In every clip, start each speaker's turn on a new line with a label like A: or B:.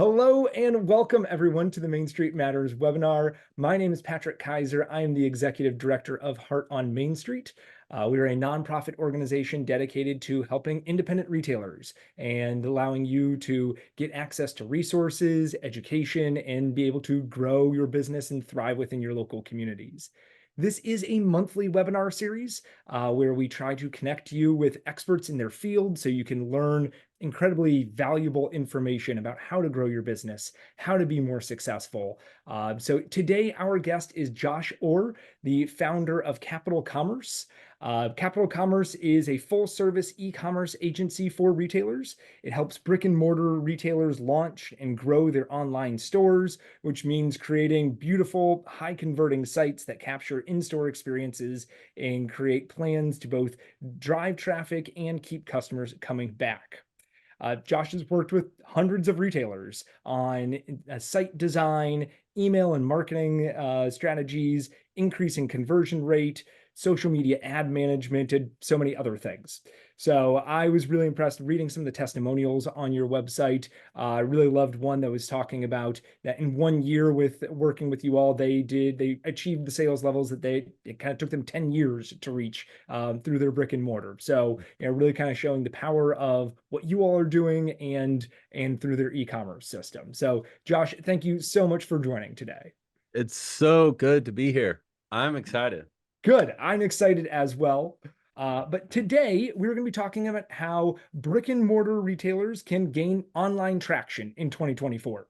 A: Hello and welcome everyone to the Main Street Matters webinar. My name is Patrick Kaiser. I am the Executive Director of Heart on Main Street. We are a nonprofit organization dedicated to helping independent retailers and allowing you to get access to resources, education, and be able to grow your business and thrive within your local communities. This is a monthly webinar series where we try to connect you with experts in their field so you can learn incredibly valuable information about how to grow your business, how to be more successful. So today, our guest is Josh Orr, the founder of Capital Commerce. Capital Commerce is a full-service e-commerce agency for retailers. It helps brick-and-mortar retailers launch and grow their online stores, which means creating beautiful, high-converting sites that capture in-store experiences and create plans to both drive traffic and keep customers coming back. Josh has worked with hundreds of retailers on site design, email and marketing strategies, increasing conversion rate, social media ad management, and so many other things. So I was really impressed reading some of the testimonials on your website. I really loved one that was talking about that in 1 year with working with you all, they achieved the sales levels that it kind of took them 10 years to reach through their brick and mortar. So, really kind of showing the power of what you all are doing and through their e-commerce system. So Josh, thank you so much for joining today.
B: It's so good to be here. I'm excited.
A: Good. I'm excited as well. But today we're going to be talking about how brick and mortar retailers can gain online traction in 2024.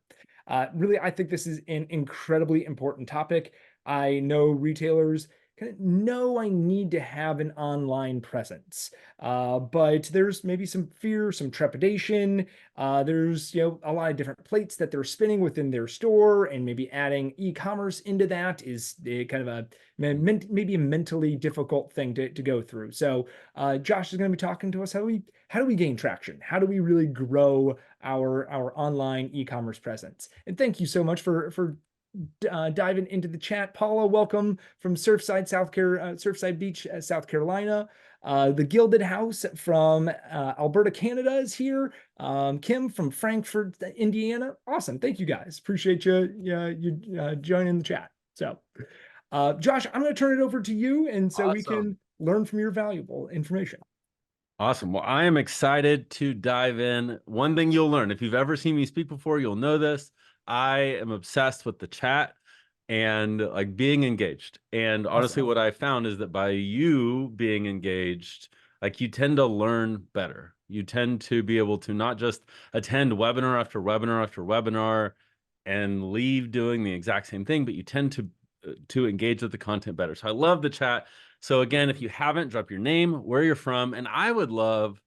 A: Really, I think this is an incredibly important topic. I know retailers kind of know I need to have an online presence, but there's maybe some fear, some trepidation. There's a lot of different plates that they're spinning within their store, and maybe adding e-commerce into that is kind of maybe a mentally difficult thing to go through. So Josh is going to be talking to us how do we gain traction? How do we really grow our online e-commerce presence? And thank you so much for diving into the chat. Paula, welcome from Surfside Beach, South Carolina. The Gilded House from Alberta, Canada is here. Kim from Frankfurt, Indiana. Awesome. Thank you guys. Appreciate you joining the chat. So Josh, I'm going to turn it over to you, and so we can learn from your valuable information.
B: Awesome. Well, I am excited to dive in. One thing you'll learn, if you've ever seen me speak before, you'll know this. I am obsessed with the chat and like being engaged. And honestly, what I found is that by you being engaged, like you tend to learn better. You tend to be able to not just attend webinar after webinar after webinar and leave doing the exact same thing, but you tend to engage with the content better. So I love the chat. So again, if you haven't, drop your name, where you're from, and I would love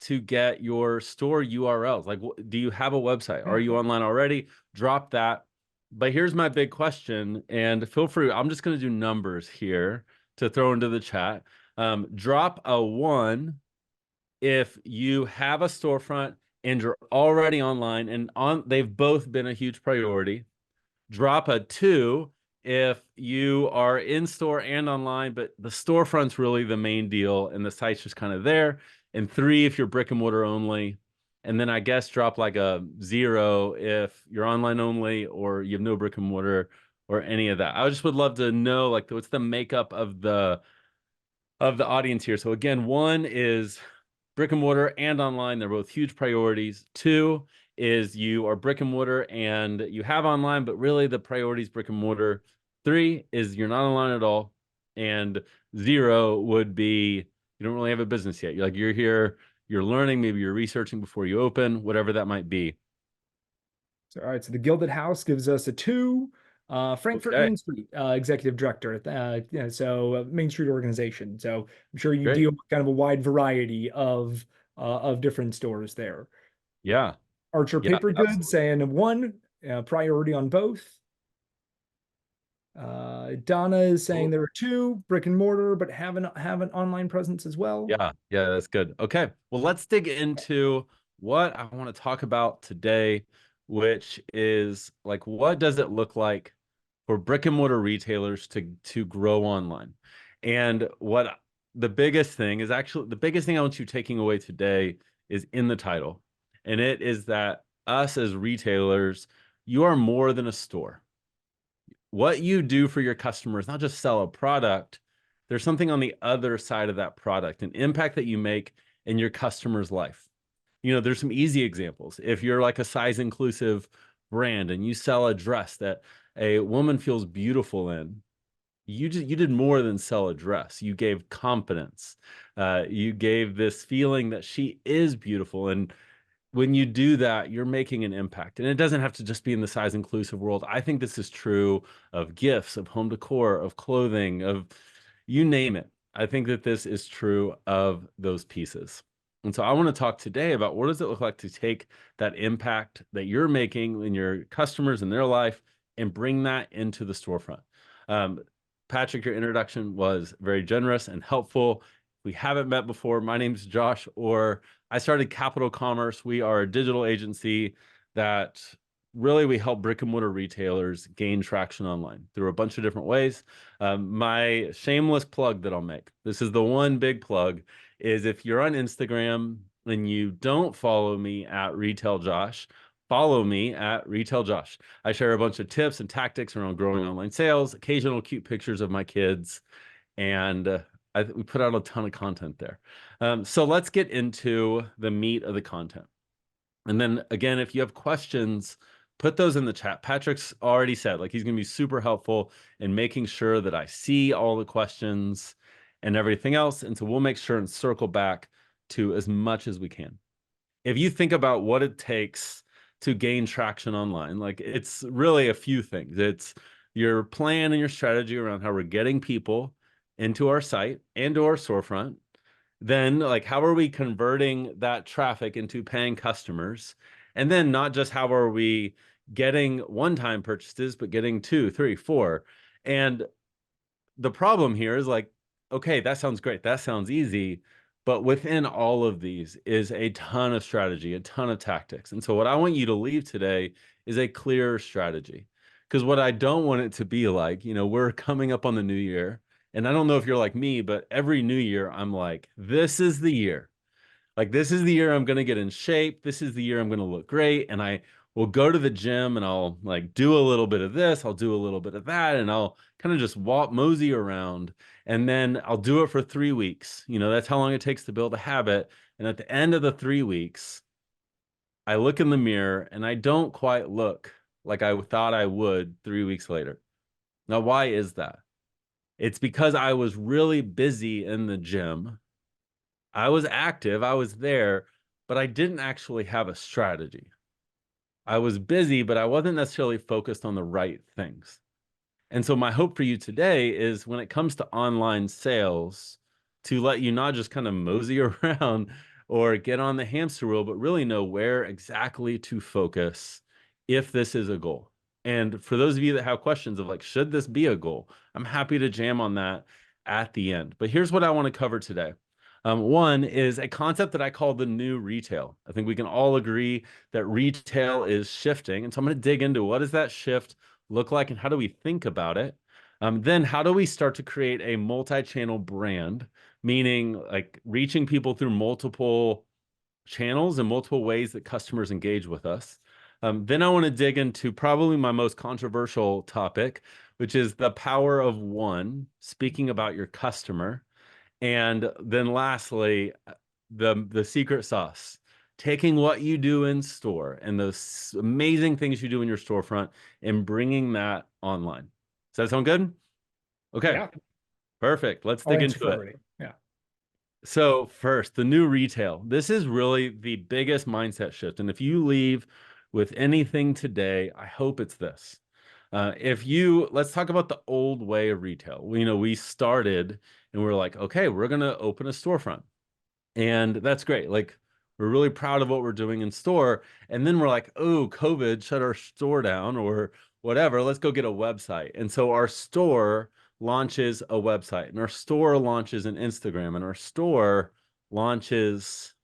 B: to get your store URLs. Like, do you have a website? Are you online already? Drop that. But here's my big question, and feel free, I'm just going to do numbers here to throw into the chat. Drop a 1 if you have a storefront and you're already online, and they've both been a huge priority. Drop a 2 if you are in store and online, but the storefront's really the main deal and the site's just kind of there. And 3 if you're brick and mortar only. And then I guess drop like a 0 if you're online only or you have no brick and mortar or any of that. I just would love to know like what's the makeup of the audience here. So again, 1 is brick and mortar and online. They're both huge priorities. 2 is you are brick and mortar and you have online, but really the priority is brick and mortar. 3 is you're not online at all. And 0 would be you don't really have a business yet. You're here, you're learning, maybe you're researching before you open, whatever that might be.
A: So, all right, so the Gilded House gives us a 2. Frankfurt Main Street, executive director, so Main Street organization. So I'm sure you deal with kind of a wide variety of different stores there.
B: Yeah.
A: Archer Paper Goods saying 1, priority on both. Donna is saying there are 2, brick and mortar, but have an online presence as well.
B: Yeah, that's good. Okay, well, let's dig into what I want to talk about today, which is like, what does it look like for brick and mortar retailers to grow online? And what the biggest thing is, actually the biggest thing I want you taking away today is in the title. And it is that us as retailers, you are more than a store. What you do for your customers, not just sell a product, there's something on the other side of that product, an impact that you make in your customer's life. There's some easy examples. If you're like a size inclusive brand and you sell a dress that a woman feels beautiful in, you did more than sell a dress. You gave confidence. You gave this feeling that she is beautiful. And when you do that, you're making an impact. And it doesn't have to just be in the size inclusive world. I think this is true of gifts, of home decor, of clothing, of you name it. I think that this is true of those pieces. And so I want to talk today about what does it look like to take that impact that you're making in your customers and their life and bring that into the storefront. Patrick, your introduction was very generous and helpful. If we haven't met before, my name's Josh, or I started Capital Commerce. We are a digital agency that really we help brick and mortar retailers gain traction online through a bunch of different ways. My shameless plug that I'll make, this is the one big plug, is if you're on Instagram and you don't follow me at Retail Josh, follow me at Retail Josh. I share a bunch of tips and tactics around growing online sales, occasional cute pictures of my kids, and we put out a ton of content there. So let's get into the meat of the content. And then again, if you have questions, put those in the chat. Patrick's already said, like, he's going to be super helpful in making sure that I see all the questions and everything else. And so we'll make sure and circle back to as much as we can. If you think about what it takes to gain traction online, like, it's really a few things. It's your plan and your strategy around how we're getting people into our site and to our storefront. Then, like, how are we converting that traffic into paying customers? And then not just how are we getting one-time purchases, but getting 2, 3, 4. And the problem here is, like, okay, that sounds great. That sounds easy. But within all of these is a ton of strategy, a ton of tactics. And so what I want you to leave today is a clear strategy. Because what I don't want it to be like, we're coming up on the new year. And I don't know if you're like me, but every new year, I'm like, this is the year. Like, this is the year I'm going to get in shape. This is the year I'm going to look great. And I will go to the gym and I'll like do a little bit of this. I'll do a little bit of that. And I'll kind of just walk mosey around. And then I'll do it for 3 weeks. That's how long it takes to build a habit. And at the end of the 3 weeks, I look in the mirror and I don't quite look like I thought I would 3 weeks later. Now, why is that? It's because I was really busy in the gym. I was active, I was there, but I didn't actually have a strategy. I was busy, but I wasn't necessarily focused on the right things. And so my hope for you today is when it comes to online sales, to let you not just kind of mosey around or get on the hamster wheel, but really know where exactly to focus if this is a goal. And for those of you that have questions of like, should this be a goal? I'm happy to jam on that at the end. But here's what I want to cover today. One is a concept that I call the new retail. I think we can all agree that retail is shifting. And so I'm going to dig into what does that shift look like and how do we think about it? Then how do we start to create a multi-channel brand, meaning like reaching people through multiple channels and multiple ways that customers engage with us. Then I want to dig into probably my most controversial topic, which is the power of one, speaking about your customer. And then lastly, the secret sauce, taking what you do in store and those amazing things you do in your storefront and bringing that online. Does that sound good? Okay,
A: Yeah,
B: perfect. Let's
A: I'll
B: dig
A: answer
B: into
A: for
B: it.
A: everybody. Yeah.
B: So first, the new retail. This is really the biggest mindset shift. And if you leave with anything today, I hope it's this. Let's talk about the old way of retail. We started and we're like, okay, we're going to open a storefront. And that's great. Like, we're really proud of what we're doing in store. And then we're like, oh, COVID shut our store down or whatever. Let's go get a website. And so our store launches a website and our store launches an Instagram and our store launches,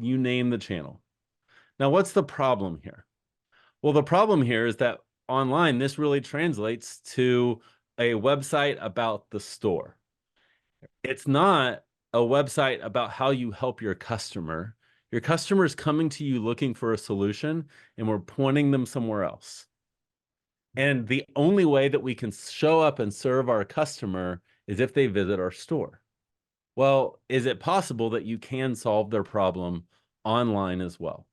B: you name the channel. Now, what's the problem here? Well, the problem here is that online, this really translates to a website about the store. It's not a website about how you help your customer. Your customer is coming to you looking for a solution, and we're pointing them somewhere else. And the only way that we can show up and serve our customer is if they visit our store. Well, is it possible that you can solve their problem online as well?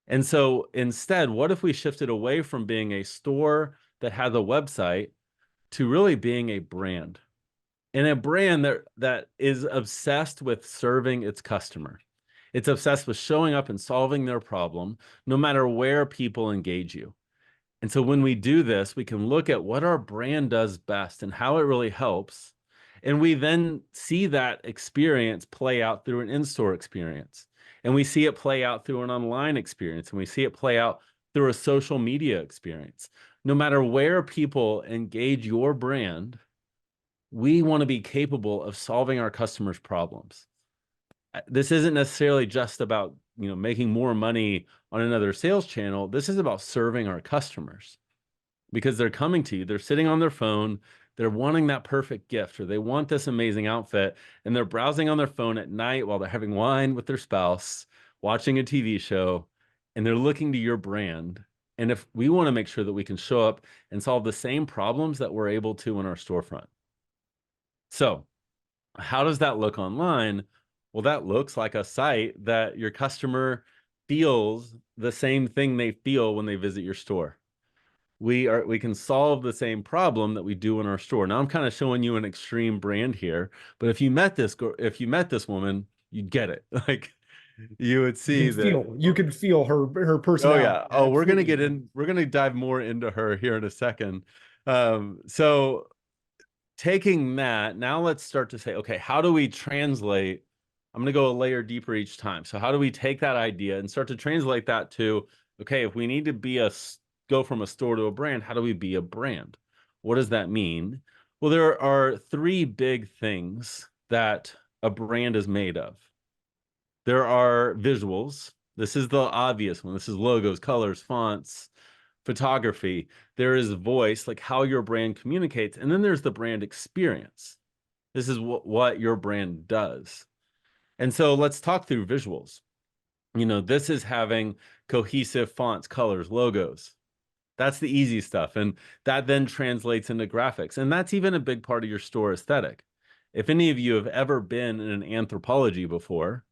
B: And so instead, what if we shifted away from being a store that has a website to really being a brand? And a brand that is obsessed with serving its customer. It's obsessed with showing up and solving their problem, no matter where people engage you. And so when we do this, we can look at what our brand does best and how it really helps. And we then see that experience play out through an in-store experience. And we see it play out through an online experience. And we see it play out through a social media experience. No matter where people engage your brand, we want to be capable of solving our customers' problems. This isn't necessarily just about, making more money on another sales channel. This is about serving our customers because they're coming to you. They're sitting on their phone. They're wanting that perfect gift, or they want this amazing outfit, and they're browsing on their phone at night while they're having wine with their spouse, watching a TV show, and they're looking to your brand. And if we want to make sure that we can show up and solve the same problems that we're able to in our storefront. So how does that look online? Well, that looks like a site that your customer feels the same thing they feel when they visit your store. We can solve the same problem that we do in our store. Now I'm kind of showing you an extreme brand here, but if you met this woman, you'd get it. Like you would see that.
A: You can feel her
B: Oh
A: personality.
B: yeah. Oh,
A: Absolutely.
B: we're gonna dive more into her here in a second. So taking that, now let's start to say, okay, how do we translate? I'm going to go a layer deeper each time. So how do we take that idea and start to translate that to, okay, if we need to go from a store to a brand, how do we be a brand? What does that mean? Well, there are three big things that a brand is made of. There are visuals. This is the obvious one. This is logos, colors, fonts, photography. There is voice, like how your brand communicates. And then there's the brand experience. This is what your brand does. And so let's talk through visuals. This is having cohesive fonts, colors, logos. That's the easy stuff. And that then translates into graphics. And that's even a big part of your store aesthetic. If any of you have ever been in an Anthropologie before,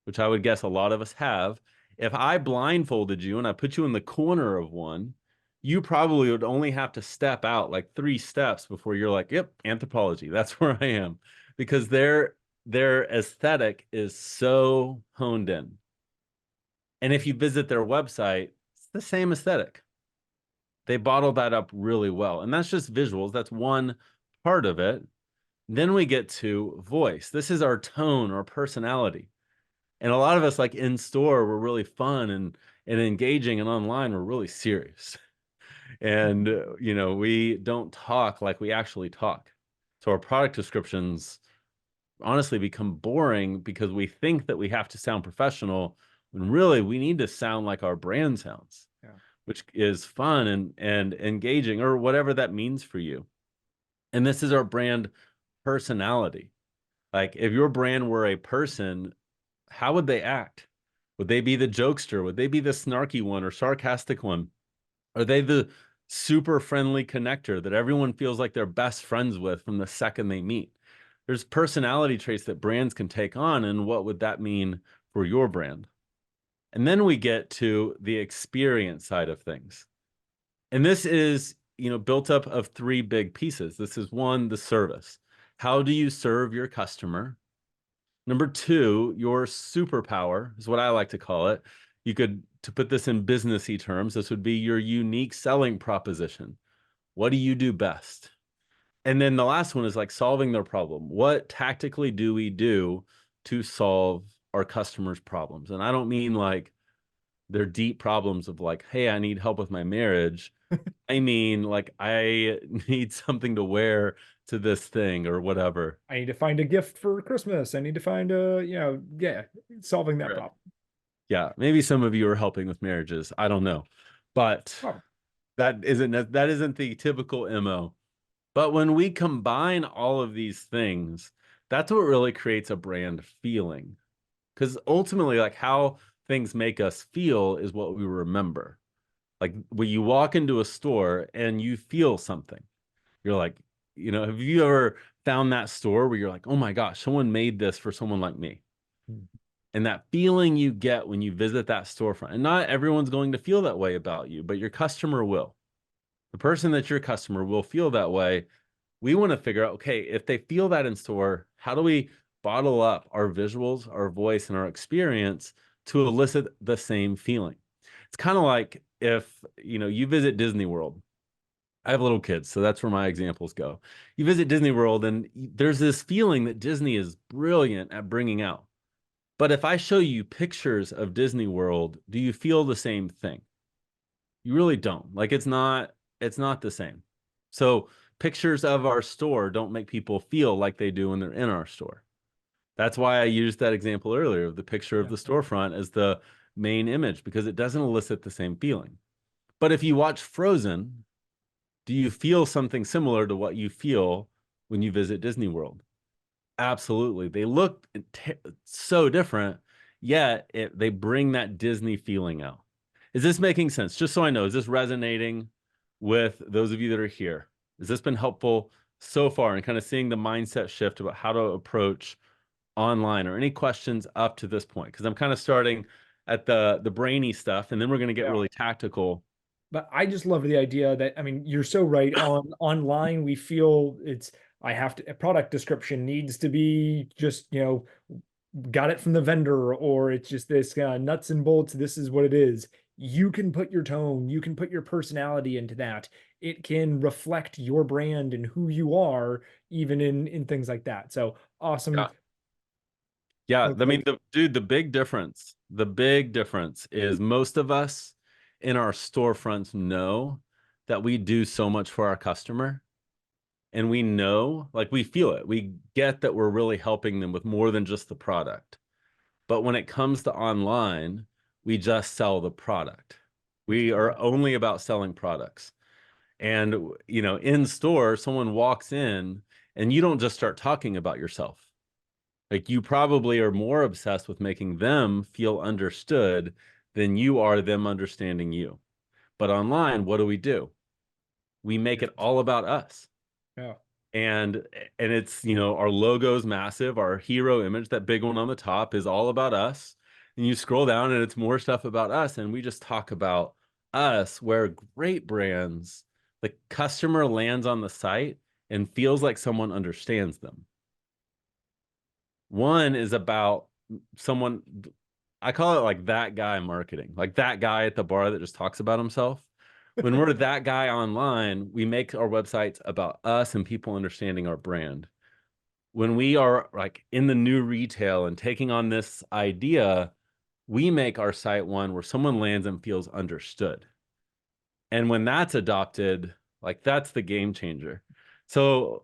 B: which I would guess a lot of us have, if I blindfolded you and I put you in the corner of one, you probably would only have to step out like 3 steps before you're like, yep, Anthropologie, that's where I am. Because their aesthetic is so honed in. And if you visit their website, it's the same aesthetic. They bottle that up really well. And that's just visuals. That's one part of it. Then we get to voice. This is our tone, our personality. And a lot of us, like in store, we're really fun and engaging, and online, we're really serious. And, we don't talk like we actually talk. So our product descriptions honestly become boring because we think that we have to sound professional when really we need to sound like our brand sounds, which is fun and engaging, or whatever that means for you. And this is our brand personality. Like if your brand were a person, how would they act? Would they be the jokester? Would they be the snarky one or sarcastic one? Are they the super friendly connector that everyone feels like they're best friends with from the second they meet? There's personality traits that brands can take on, and what would that mean for your brand? And then we get to the experience side of things. And this is, built up of 3 big pieces. This is 1, the service. How do you serve your customer? Number 2, your superpower is what I like to call it. To put this in businessy terms, this would be your unique selling proposition. What do you do best? And then the last one is like solving their problem. What tactically do we do to solve our customers' problems? And I don't mean like their deep problems of like, hey, I need help with my marriage. I mean, like, I need something to wear to this thing or whatever.
A: I need to find a gift for Christmas. I need to find solving that
B: Right.
A: problem.
B: Yeah, maybe some of you are helping with marriages. I don't know. But
A: Oh,
B: that isn't the typical MO. But when we combine all of these things, that's what really creates a brand feeling. because ultimately, like how things make us feel is what we remember. Like when you walk into a store and you feel something, you're like, have you ever found that store where you're like, oh my gosh, someone made this for someone like me?
A: Mm.
B: And that feeling you get when you visit that storefront, and not everyone's going to feel that way about you, but your customer will. The person that's your customer will feel that way. We want to figure out, okay, if they feel that in store, how do we bottle up our visuals, our voice, and our experience to elicit the same feeling? It's kind of like if, you visit Disney World. I have little kids, so that's where my examples go. You visit Disney World, and there's this feeling that Disney is brilliant at bringing out. But if I show you pictures of Disney World, do you feel the same thing? You really don't. Like it's not the same. So pictures of our store don't make people feel like they do when they're in our store. That's why I used that example earlier of the picture of
A: Yeah.
B: the storefront as the main image, because it doesn't elicit the same feeling. But if you watch Frozen, do you feel something similar to what you feel when you visit Disney World? Absolutely. They look so different, yet they bring that Disney feeling out. Is this making sense? Just so I know, is this resonating with those of you that are here? Has this been helpful so far in kind of seeing the mindset shift about how to approach online, or any questions up to this point? Because I'm kind of starting at the brainy stuff, and then we're going to get
A: Yeah.
B: really tactical.
A: But I just love the idea that, I mean, you're so right. Online, we feel a product description needs to be just, got it from the vendor, or it's just this nuts and bolts. This is what it is. You can put your tone, you can put your personality into that. It can reflect your brand and who you are, even in things like that. So awesome.
B: Yeah. Yeah,
A: Oh,
B: I
A: great.
B: mean, the big difference is most of us in our storefronts know that we do so much for our customer, and we know, like we feel it. We get that we're really helping them with more than just the product. But when it comes to online, we just sell the product. We are only about selling products. And, in store, someone walks in and you don't just start talking about yourself. Like you probably are more obsessed with making them feel understood than you are them understanding you. But online, what do? We make it all about us.
A: Yeah.
B: And it's, our logo's massive, our hero image, that big one on the top is all about us. And you scroll down and it's more stuff about us. And we just talk about us, where great brands, the customer lands on the site and feels like someone understands them. One is about someone, I call it like that guy marketing, like that guy at the bar that just talks about himself. When we're that guy online, we make our websites about us and people understanding our brand. When we are like in the new retail and taking on this idea, we make our site one where someone lands and feels understood. And when that's adopted, like that's the game changer. So,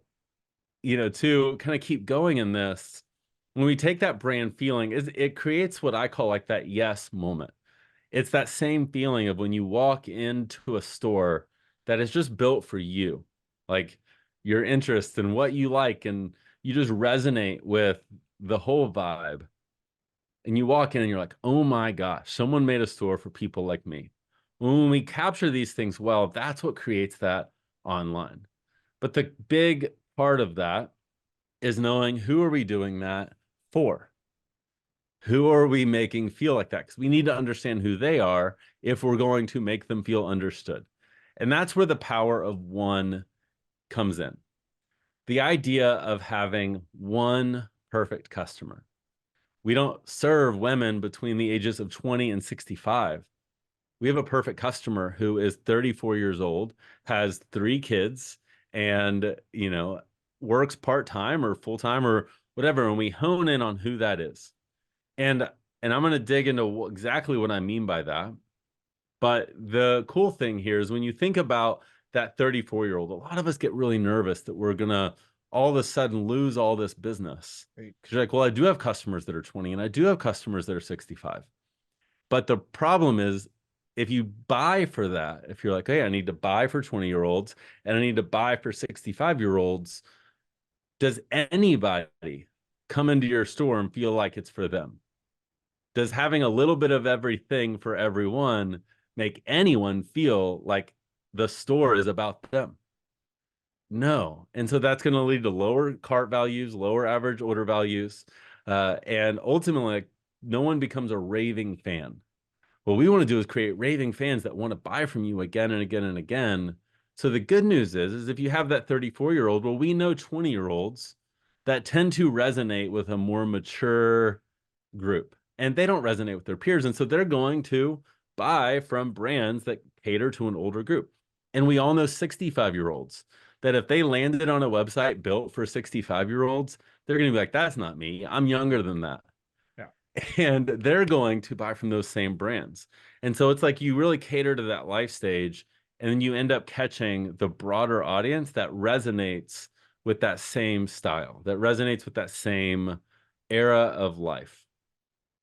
B: to kind of keep going in this, when we take that brand feeling, it creates what I call like that yes moment. It's that same feeling of when you walk into a store that is just built for you, like your interests and what you like, and you just resonate with the whole vibe. And you walk in and you're like, oh my gosh, someone made a store for people like me. When we capture these things well, that's what creates that online. But the big part of that is knowing, who are we doing that for? Who are we making feel like that? Because we need to understand who they are if we're going to make them feel understood. And that's where the power of one comes in. The idea of having one perfect customer. We don't serve women between the ages of 20 and 65. We have a perfect customer who is 34 years old, has 3 kids, and, works part-time or full-time or whatever. And we hone in on who that is. And I'm going to dig into exactly what I mean by that. But the cool thing here is when you think about that 34-year-old, a lot of us get really nervous that we're going to all of a sudden lose all this business.
A: Great.
B: Because you're like, well, I do have customers that are 20 and I do have customers that are 65. But the problem is, if you buy for that, if you're like, hey, I need to buy for 20-year-olds and I need to buy for 65-year-olds, does anybody come into your store and feel like it's for them? Does having a little bit of everything for everyone make anyone feel like the store is about them? No. And so that's going to lead to lower cart values, lower average order values, and ultimately, like, no one becomes a raving fan. What we want to do is create raving fans that want to buy from you again and again and again. So the good news is if you have that 34-year-old, well, we know 20-year-olds that tend to resonate with a more mature group, and they don't resonate with their peers. And so they're going to buy from brands that cater to an older group. And we all know 65-year-olds that if they landed on a website built for 65-year-olds, they're going to be like, that's not me. I'm younger than that.
A: Yeah.
B: And they're going to buy from those same brands. And so it's like you really cater to that life stage, and then you end up catching the broader audience that resonates with that same style, that resonates with that same era of life.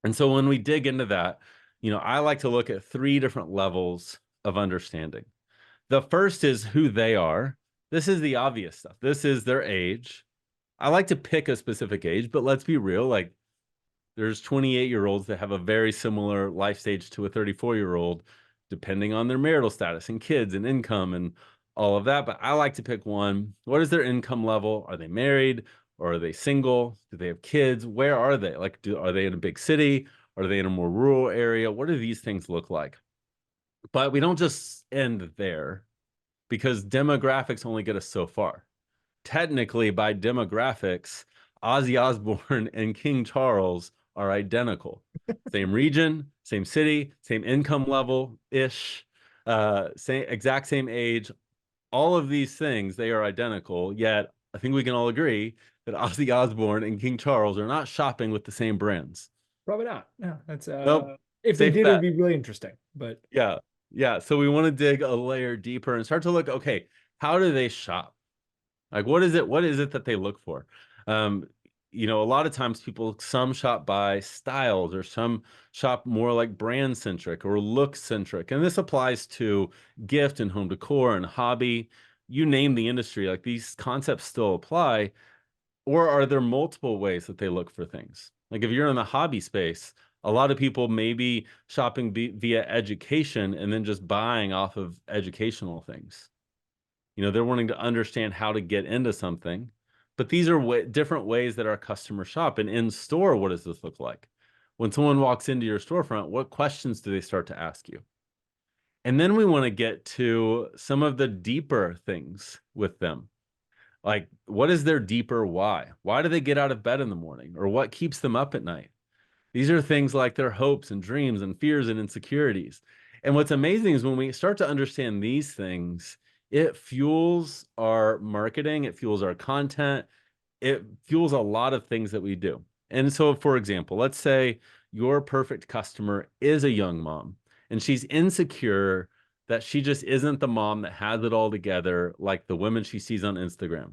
B: And so when we dig into that, I like to look at three different levels of understanding. The first is who they are. This is the obvious stuff. This is their age. I like to pick a specific age, but let's be real, like, there's 28-year-olds that have a very similar life stage to a 34-year-old, depending on their marital status and kids and income and all of that. But I like to pick one. What is their income level? Are they married or are they single? Do they have kids? Where are they? Like, are they in a big city? Are they in a more rural area? What do these things look like? But we don't just end there, because demographics only get us so far. Technically, by demographics, Ozzy Osbourne and King Charles are identical. Same region, same city, same income level ish, exact same age. All of these things, they are identical. Yet, I think we can all agree that Ozzy Osbourne and King Charles are not shopping with the same brands.
A: Probably not. No, that's
B: Nope.
A: if they
B: Safe
A: did, it would
B: bet.
A: be really interesting. But
B: Yeah. Yeah. So we want to dig a layer deeper and start to look, okay, how do they shop? Like, what is it that they look for? Um, a lot of times some shop by styles, or some shop more like brand centric or look centric. And this applies to gift and home decor and hobby. You name the industry, like, these concepts still apply. Or are there multiple ways that they look for things? Like, if you're in the hobby space, a lot of people may be shopping via education and then just buying off of educational things. They're wanting to understand how to get into something. But these are different ways that our customers shop. And in store, what does this look like? When someone walks into your storefront, what questions do they start to ask you? And then we want to get to some of the deeper things with them. Like, what is their deeper why? Why do they get out of bed in the morning? Or what keeps them up at night? These are things like their hopes and dreams and fears and insecurities. And what's amazing is when we start to understand these things, it fuels our marketing, it fuels our content, it fuels a lot of things that we do. And so, for example, let's say your perfect customer is a young mom and she's insecure that she just isn't the mom that has it all together like the women she sees on Instagram.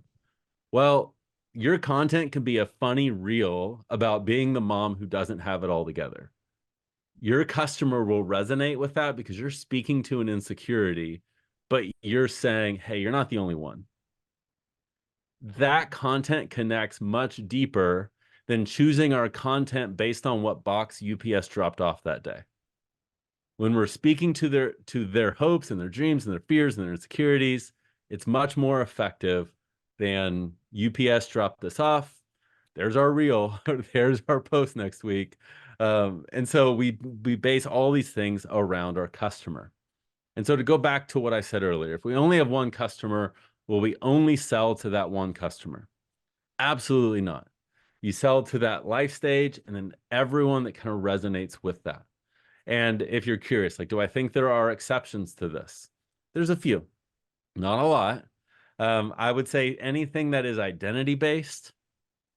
B: Well, your content can be a funny reel about being the mom who doesn't have it all together. Your customer will resonate with that because you're speaking to an insecurity, but you're saying, hey, you're not the only one. That content connects much deeper than choosing our content based on what box UPS dropped off that day. When we're speaking to their hopes and their dreams and their fears and their insecurities, it's much more effective than UPS dropped this off. There's our reel. There's our post next week. And so we base all these things around our customer. And so to go back to what I said earlier, if we only have one customer, will we only sell to that one customer? Absolutely not. You sell to that life stage and then everyone that kind of resonates with that. And if you're curious, like, do I think there are exceptions to this? There's a few, not a lot. I would say anything that is identity based.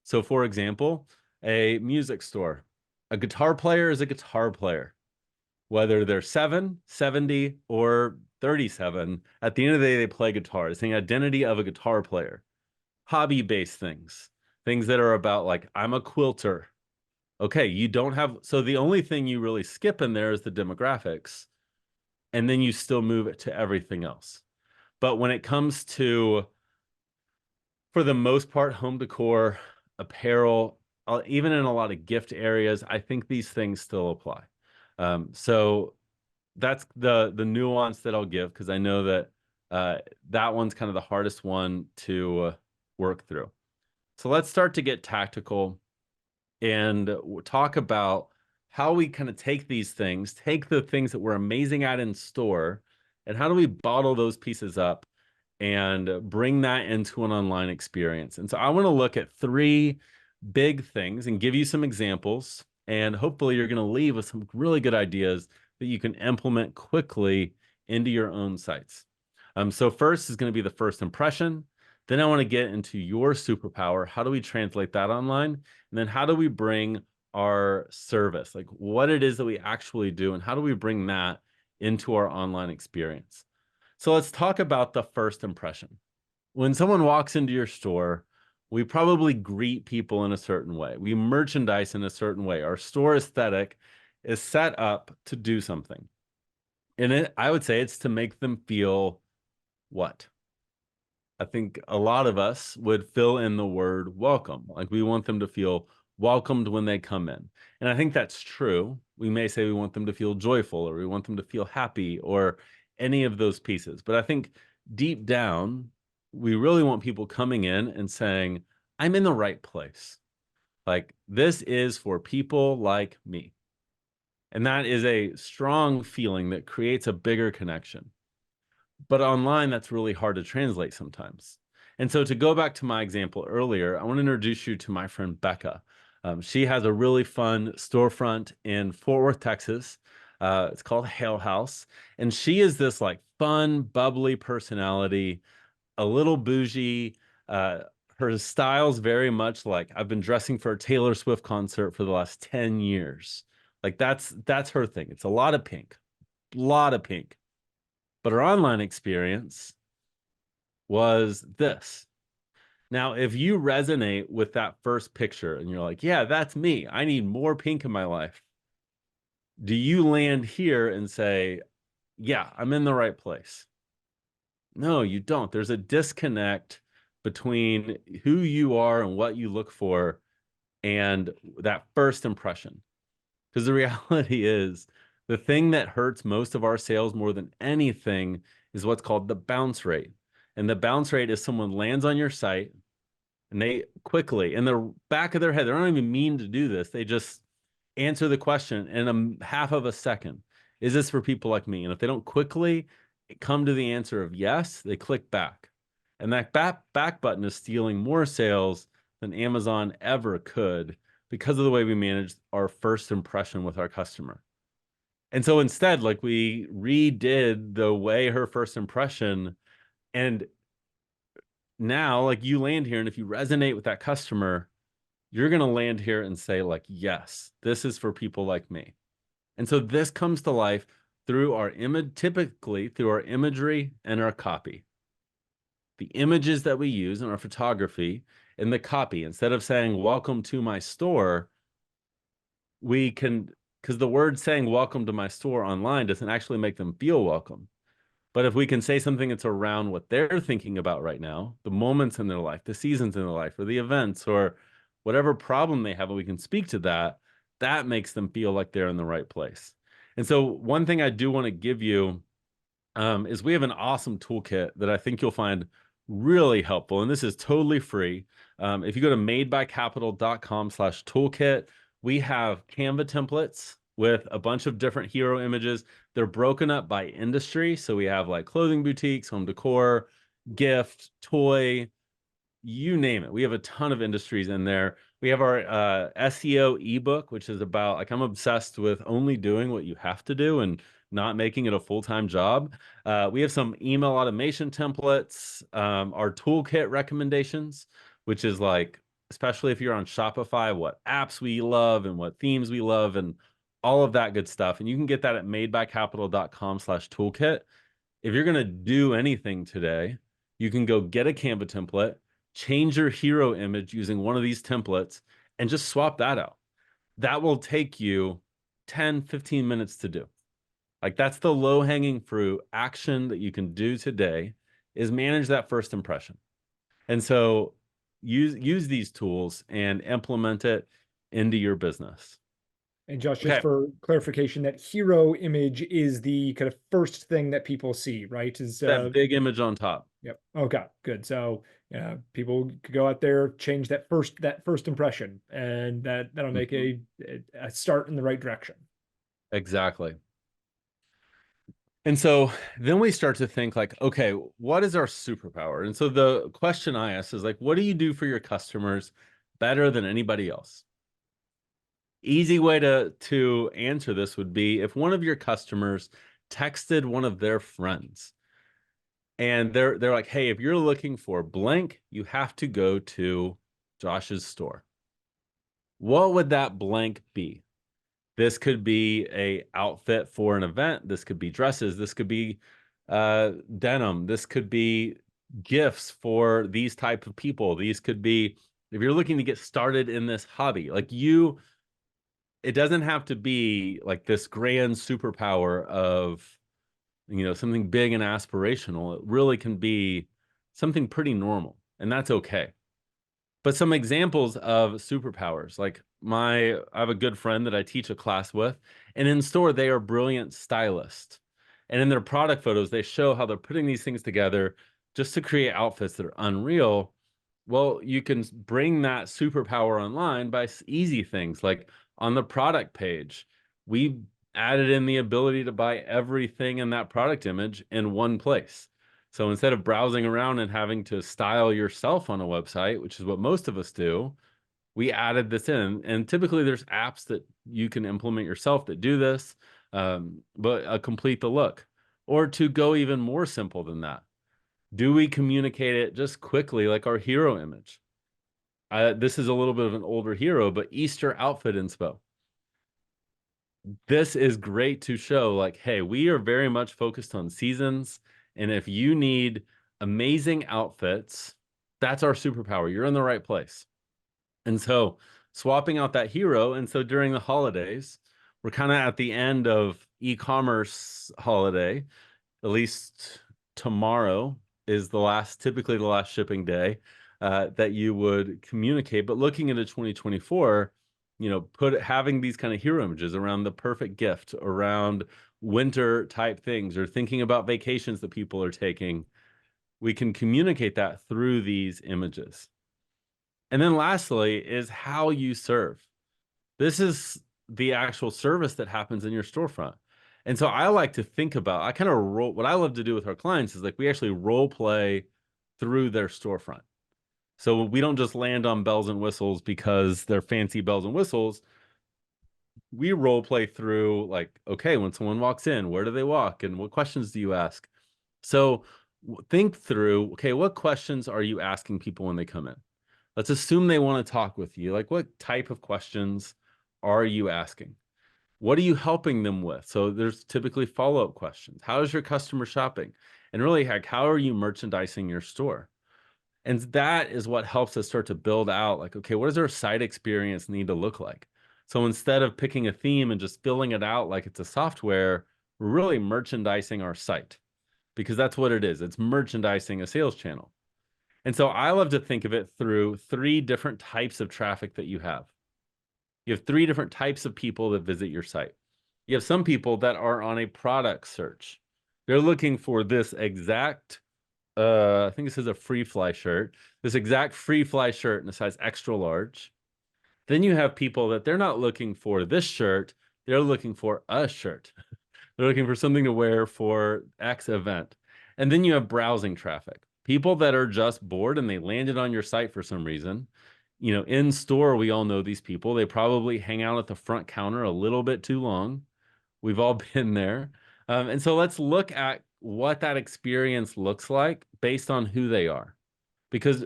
B: So, for example, a music store, a guitar player is a guitar player, whether they're 70, or 37. At the end of the day, they play guitar. It's the identity of a guitar player. Hobby based things, things that are about, like, I'm a quilter. Okay, you don't have, so the only thing you really skip in there is the demographics, and then you still move it to everything else. But when it comes to, for the most part, home decor, apparel, even in a lot of gift areas, I think these things still apply. So that's the nuance that I'll give, because I know that that one's kind of the hardest one to work through. So let's start to get tactical and talk about how we kind of take these things, take the things that we're amazing at in store, and how do we bottle those pieces up and bring that into an online experience. And so I want to look at three big things and give you some examples. And hopefully you're going to leave with some really good ideas that you can implement quickly into your own sites. So first is going to be the first impression. Then I want to get into your superpower. How do we translate that online? And then how do we bring our service, like what it is that we actually do, and how do we bring that into our online experience? So let's talk about the first impression. When someone walks into your store, we probably greet people in a certain way. We merchandise in a certain way. Our store aesthetic is set up to do something. And I would say it's to make them feel what? I think a lot of us would fill in the word welcome. Like we want them to feel welcomed when they come in. And I think that's true. We may say we want them to feel joyful, or we want them to feel happy, or any of those pieces. But I think deep down, we really want people coming in and saying, I'm in the right place. Like this is for people like me. And that is a strong feeling that creates a bigger connection. But online, that's really hard to translate sometimes. And so to go back to my example earlier, I want to introduce you to my friend Becca. She has a really fun storefront in Fort Worth, Texas. It's called Hale House. And she is this like fun, bubbly personality, a little bougie. Her style's very much like I've been dressing for a Taylor Swift concert for the last 10 years. Like that's her thing. It's a lot of pink, a lot of pink. But our online experience was this. Now, if you resonate with that first picture and you're like, yeah, that's me, I need more pink in my life, do you land here and say, yeah, I'm in the right place? No, you don't. There's a disconnect between who you are and what you look for and that first impression. Because the reality is, the thing that hurts most of our sales more than anything is what's called the bounce rate. And the bounce rate is someone lands on your site and they quickly, in the back of their head, they don't even mean to do this. They just answer the question in a half of a second. Is this for people like me? And if they don't quickly come to the answer of yes, they click back. And that back button is stealing more sales than Amazon ever could, because of the way we manage our first impression with our customer. And so instead, like we redid the way her first impression, and now like you land here, and if you resonate with that customer, you're going to land here and say like, yes, this is for people like me. And so this comes to life through our image, typically through our imagery and our copy. The images that we use in our photography and the copy, instead of saying, welcome to my store, we can, because the word saying welcome to my store online doesn't actually make them feel welcome. But if we can say something that's around what they're thinking about right now, the moments in their life, the seasons in their life, or the events, or whatever problem they have, and we can speak to that, that makes them feel like they're in the right place. And so one thing I do want to give you is we have an awesome toolkit that I think you'll find really helpful. And this is totally free. If you go to madebycapital.com/toolkit, we have Canva templates with a bunch of different hero images. They're broken up by industry. So we have like clothing boutiques, home decor, gift, toy, you name it. We have a ton of industries in there. We have our SEO ebook, which is about like I'm obsessed with only doing what you have to do and not making it a full-time job. We have some email automation templates, our toolkit recommendations, which is like, especially if you're on Shopify, what apps we love and what themes we love and all of that good stuff. And you can get that at madebycapital.com/toolkit. If you're going to do anything today, you can go get a Canva template, change your hero image using one of these templates, and just swap that out. That will take you 10, 15 minutes to do. Like that's the low-hanging fruit action that you can do today, is manage that first impression. And so use these tools and implement it into your business.
A: And Josh, just
B: Okay,
A: for clarification, that hero image is the kind of first thing that people see, right? Is
B: that big image on top.
A: Yep. Okay, good. So people could go out there, change that first impression, and that'll make
B: Mhm.
A: a start in the right direction.
B: Exactly. And so then we start to think like, okay, what is our superpower? And so the question I ask is like, what do you do for your customers better than anybody else? Easy way to answer this would be if one of your customers texted one of their friends and they're like, hey, if you're looking for blank, you have to go to Josh's store. What would that blank be? This could be a outfit for an event. This could be dresses. This could be denim. This could be gifts for these type of people. These could be if you're looking to get started in this hobby, like you, it doesn't have to be like this grand superpower of, something big and aspirational. It really can be something pretty normal, and that's okay. But some examples of superpowers, like I have a good friend that I teach a class with, and in store, they are brilliant stylists. And in their product photos, they show how they're putting these things together just to create outfits that are unreal. Well, you can bring that superpower online by easy things like on the product page. We added in the ability to buy everything in that product image in one place. So instead of browsing around and having to style yourself on a website, which is what most of us do, we added this in. And typically there's apps that you can implement yourself that do this, but complete the look. Or to go even more simple than that, do we communicate it just quickly like our hero image? This is a little bit of an older hero, but Easter outfit inspo. This is great to show like, hey, we are very much focused on seasons. And if you need amazing outfits, that's our superpower. You're in the right place. And so swapping out that hero. And so during the holidays, we're kind of at the end of e-commerce holiday. At least tomorrow is typically the last shipping day that you would communicate. But looking into 2024, having these kind of hero images around the perfect gift, around winter type things, or thinking about vacations that people are taking, we can communicate that through these images. And then lastly is how you serve. This is the actual service that happens in your storefront. And so I like to think about, what I love to do with our clients is like we actually role play through their storefront. So we don't just land on bells and whistles because they're fancy bells and whistles. We role play through like, okay, when someone walks in, where do they walk and what questions do you ask? So think through, okay, what questions are you asking people when they come in? Let's assume they want to talk with you. Like, what type of questions are you asking? What are you helping them with? So there's typically follow-up questions. How is your customer shopping? And really, heck, how are you merchandising your store? And that is what helps us start to build out like, okay, what does our site experience need to look like? So instead of picking a theme and just filling it out like it's a software, we're really merchandising our site because that's what it is. It's merchandising a sales channel. And so I love to think of it through three different types of traffic that you have. You have three different types of people that visit your site. You have some people that are on a product search. They're looking for this exact, I think this is a free fly shirt, this exact free fly shirt in a size extra large. Then you have people that they're not looking for this shirt, they're looking for a shirt. They're looking for something to wear for X event. And then you have browsing traffic. People that are just bored and they landed on your site for some reason. In store, we all know these people. They probably hang out at the front counter a little bit too long. We've all been there. And so let's look at what that experience looks like based on who they are. Because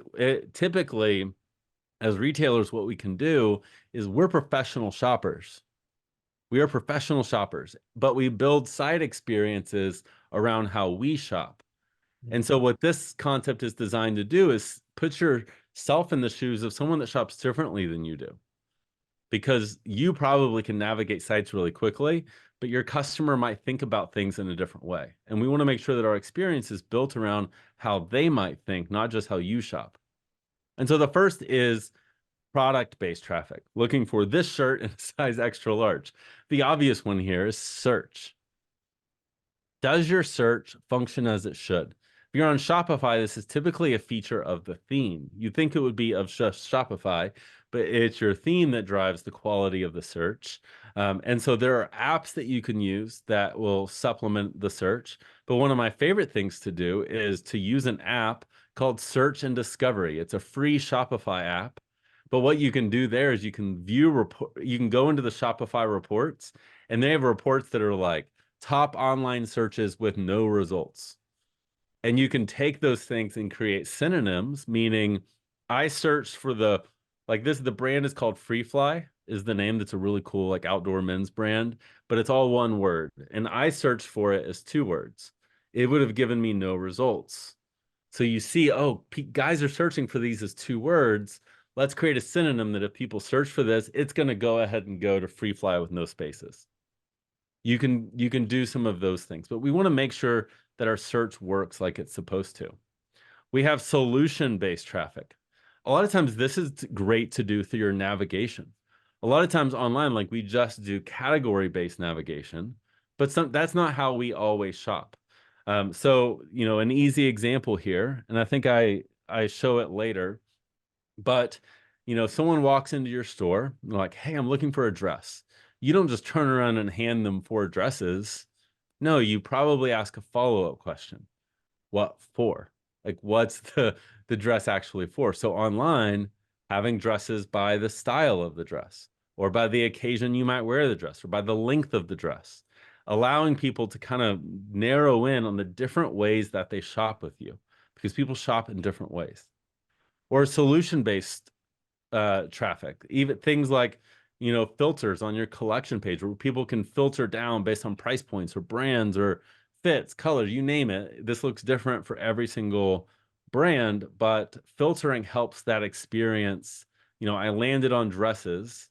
B: typically, as retailers, what we can do is we're professional shoppers. We are professional shoppers, but we build site experiences around how we shop. And so what this concept is designed to do is put yourself in the shoes of someone that shops differently than you do. Because you probably can navigate sites really quickly, but your customer might think about things in a different way. And we want to make sure that our experience is built around how they might think, not just how you shop. And so the first is product-based traffic, looking for this shirt in a size extra large. The obvious one here is search. Does your search function as it should? If you're on Shopify, this is typically a feature of the theme. You'd think it would be of Shopify, but it's your theme that drives the quality of the search. And so there are apps that you can use that will supplement the search. But one of my favorite things to do is to use an app called Search and Discovery. It's a free Shopify app. But what you can do there is you can you can go into the Shopify reports, and they have reports that are like, top online searches with no results. And you can take those things and create synonyms, meaning I searched for the brand is called Free Fly, is the name. That's a really cool, like, outdoor men's brand, but it's all one word. And I searched for it as two words. It would have given me no results. So you see, oh, guys are searching for these as two words. Let's create a synonym that if people search for this, it's going to go ahead and go to Free Fly with no spaces. You can do some of those things, but we want to make sure that our search works like it's supposed to. We have solution-based traffic. A lot of times this is great to do through your navigation. A lot of times online, like, we just do category-based navigation, but that's not how we always shop. So, an easy example here, and I think I show it later, but someone walks into your store and they're like, hey, I'm looking for a dress. You don't just turn around and hand them 4 dresses. No, you probably ask a follow-up question. What for? Like, what's the dress actually for? So online, having dresses by the style of the dress, or by the occasion you might wear the dress, or by the length of the dress, allowing people to kind of narrow in on the different ways that they shop with you, because people shop in different ways. Or solution-based traffic, even things like filters on your collection page, where people can filter down based on price points or brands or fits, colors, you name it. This looks different for every single brand, but filtering helps that experience. I landed on dresses.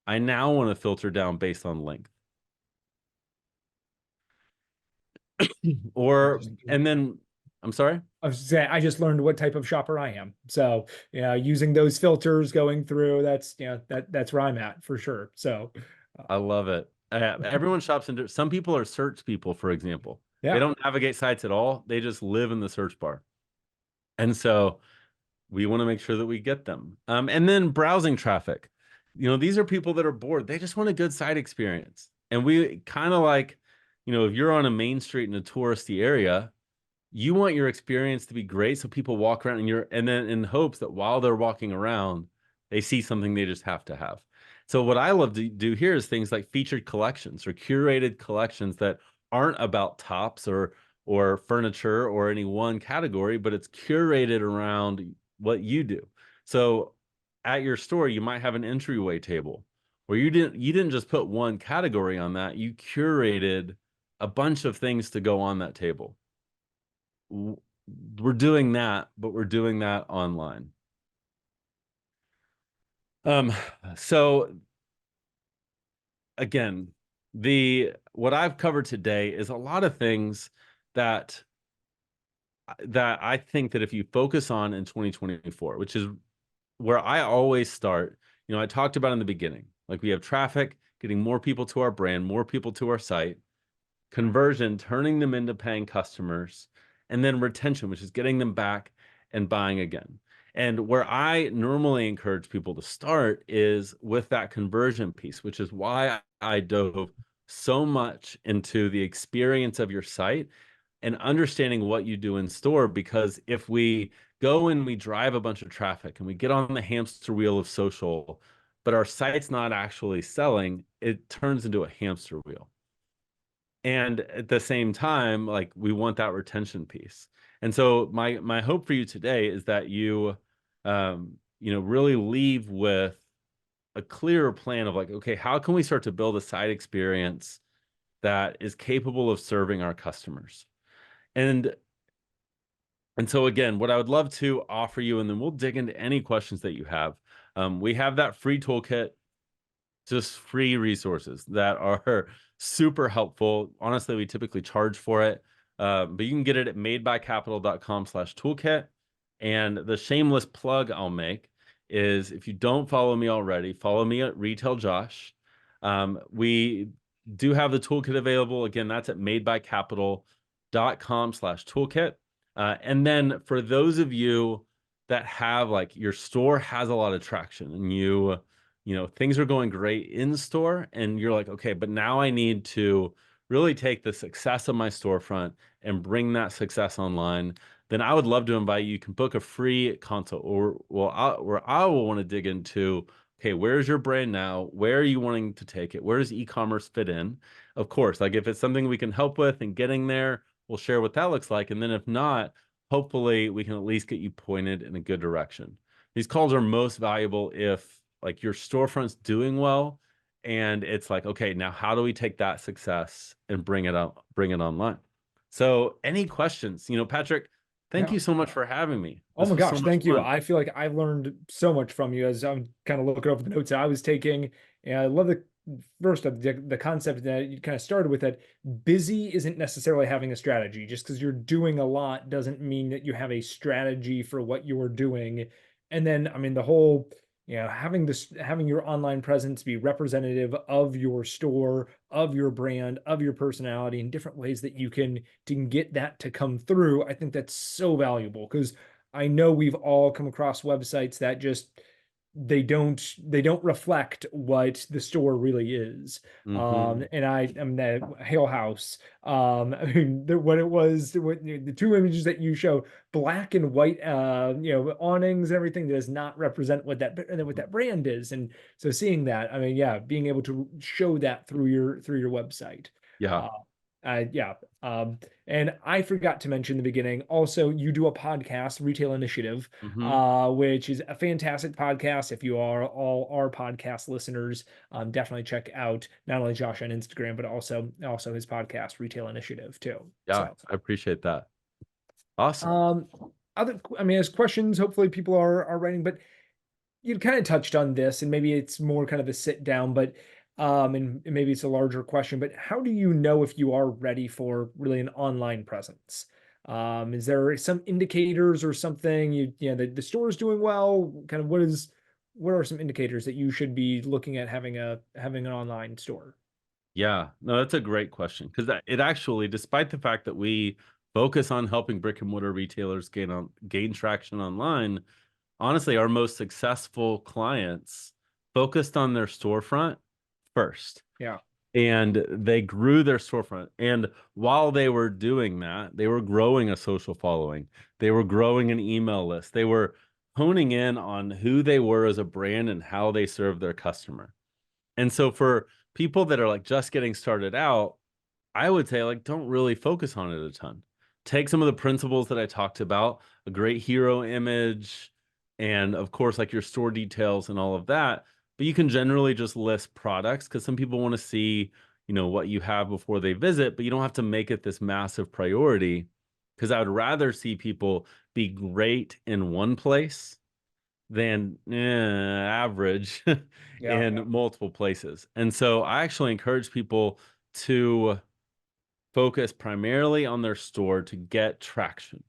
B: I now want to filter down based on length. And then, I'm sorry?
A: I was saying, I just learned what type of shopper I am. So, using those filters, going through, that's where I'm at for sure. So,
B: I love it. Everyone shops in. Some people are search people, for example. They
A: yeah.
B: don't navigate sites at all. They just live in the search bar. And so we want to make sure that we get them. And then browsing traffic. These are people that are bored. They just want a good site experience. And we kind of like, if you're on a main street in a touristy area, you want your experience to be great, so people walk around and then in hopes that while they're walking around, they see something they just have to have. So what I love to do here is things like featured collections or curated collections that aren't about tops or furniture or any one category, but it's curated around what you do. So at your store, you might have an entryway table where you didn't just put one category on that, you curated a bunch of things to go on that table. We're doing that, but we're doing that online. So again, what I've covered today is a lot of things that I think that if you focus on in 2024, which is where I always start, I talked about in the beginning, like, we have traffic, getting more people to our brand, more people to our site, conversion, turning them into paying customers, and then retention, which is getting them back and buying again. And where I normally encourage people to start is with that conversion piece, which is why I dove so much into the experience of your site and understanding what you do in store. Because if we go and we drive a bunch of traffic and we get on the hamster wheel of social, but our site's not actually selling, it turns into a hamster wheel. And at the same time, like, we want that retention piece. And so my hope for you today is that you really leave with a clearer plan of, like, okay, how can we start to build a site experience that is capable of serving our customers? And so again, what I would love to offer you, and then we'll dig into any questions that you have. We have that free toolkit, just free resources that are super helpful. Honestly, we typically charge for it, but you can get it at madebycapital.com/toolkit. And the shameless plug I'll make is, if you don't follow me already, follow me at Retail Josh. We do have the toolkit available. Again, that's at madebycapital.com/toolkit. And then for those of you that have, like, your store has a lot of traction and things are going great in store, and you're like, okay, but now I need to really take the success of my storefront and bring that success online, then I would love to invite you. You can book a free consult, where I will want to dig into, okay, where's your brand now? Where are you wanting to take it? Where does e-commerce fit in? Of course, like, if it's something we can help with and getting there, we'll share what that looks like. And then if not, hopefully we can at least get you pointed in a good direction. These calls are most valuable if, like, your storefront's doing well and it's like, okay, now how do we take that success and bring it online? So any questions? Patrick, thank
A: Yeah.
B: you so much for having me.
A: Oh
B: This
A: my
B: was so
A: gosh,
B: much
A: thank you.
B: fun.
A: I feel like I learned so much from you as I'm kind of looking over the notes I was taking. And I love the first of the concept that you kind of started with, that busy isn't necessarily having a strategy. Just because you're doing a lot doesn't mean that you have a strategy for what you're doing. And then, I mean, the whole, having your online presence be representative of your store, of your brand, of your personality, and different ways that you can get that to come through. I think that's so valuable, because I know we've all come across websites that just they don't reflect what the store really is.
B: Hmm.
A: And I am the Hale House. I mean, what it was, the two images that you show, black and white, awnings and everything, does not represent what that brand is. And so seeing that, I mean, yeah, being able to show that through your website.
B: Yeah.
A: Uh, yeah. And I forgot to mention in the beginning, also, you do a podcast, Retail Initiative,
B: Hmm.
A: which is a fantastic podcast. If you are all our podcast listeners, definitely check out not only Josh on Instagram, but also his podcast, Retail Initiative, too.
B: Yeah,
A: So,
B: I appreciate that. Awesome.
A: um, I mean, as questions, hopefully people are writing, but you kind of touched on this, and maybe it's more kind of a sit down, but and maybe it's a larger question, but how do you know if you are ready for really an online presence? Is there some indicators or something, the store is doing well? Kind of what are some indicators that you should be looking at having an online store?
B: Yeah, no, that's a great question, because it actually, despite the fact that we focus on helping brick and mortar retailers gain traction online, honestly, our most successful clients focused on their storefront first,
A: Yeah,
B: and they grew their storefront. And while they were doing that, they were growing a social following. They were growing an email list. They were honing in on who they were as a brand and how they served their customer. And so for people that are, like, just getting started out, I would say, like, don't really focus on it a ton. Take some of the principles that I talked about, a great hero image, and of course, like, your store details and all of that. But you can generally just list products, because some people want to see, what you have before they visit, but you don't have to make it this massive priority. Because I would rather see people be great in one place than average
A: yeah,
B: in multiple places. And so I actually encourage people to focus primarily on their store to get traction.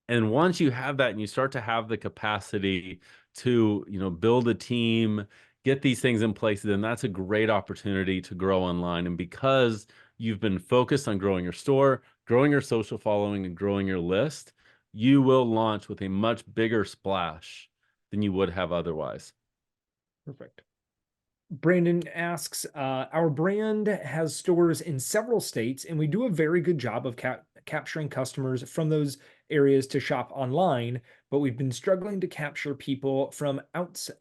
B: And once you have that and you start to have the capacity to, build a team, get these things in place, then that's a great opportunity to grow online. And because you've been focused on growing your store, growing your social following, and growing your list, you will launch with a much bigger splash than you would have otherwise.
A: perfect. Brandon asks, our brand has stores in several states, and we do a very good job of capturing customers from those areas to shop online, but we've been struggling to capture people from